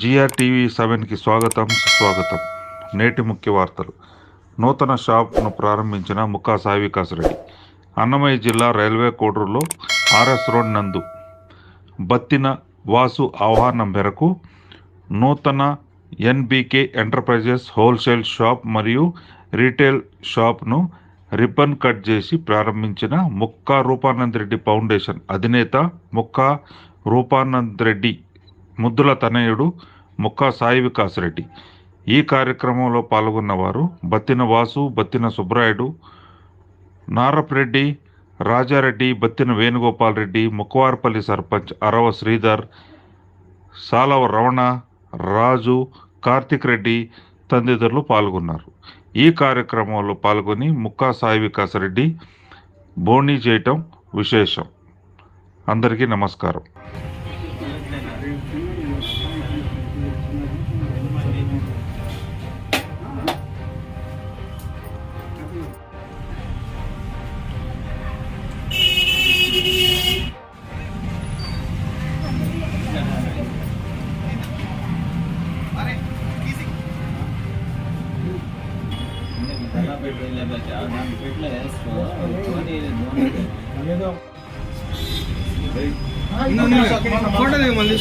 GRTV 7కి స్వాగతం, సుస్వాగతం. నేటి ముఖ్య వార్తలు. నూతన షాప్ను ప్రారంభించిన ముక్కా సాయి వికాస్ రెడ్డి. అన్నమయ్య జిల్లా రైల్వే కోడూరులో ఆర్ఎస్ రోడ్ నందు బత్తిన వాసు ఆహ్వానం మేరకు నూతన ఎన్బీకే ఎంటర్ప్రైజెస్ హోల్సేల్ షాప్ మరియు రీటైల్ షాప్ను రిబ్బన్ కట్ చేసి ప్రారంభించిన ముక్కా రూపానంద్ రెడ్డి ఫౌండేషన్ అధినేత ముక్కా రూపానంద్ రెడ్డి ముద్దుల తనయుడు ముక్కా సాయి వికాస్ రెడ్డి. ఈ కార్యక్రమంలో పాల్గొన్నవారు బత్తిన వాసు, బత్తిన సుబ్రాయుడు, నారపరెడ్డి, రాజారెడ్డి, బత్తిన వేణుగోపాల్ రెడ్డి, ముక్కవారపల్లి సర్పంచ్ అరవ శ్రీధర్, సాలవ రమణ, రాజు, కార్తిక్ రెడ్డి తదితరులు పాల్గొన్నారు. ఈ కార్యక్రమంలో పాల్గొని ముక్కా సాయి వికాస్ రెడ్డి బోనీ చేయటం విశేషం. అందరికీ నమస్కారం. ఫోటో మళ్ళీ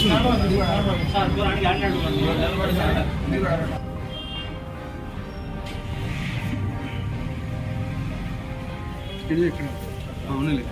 అవునులే.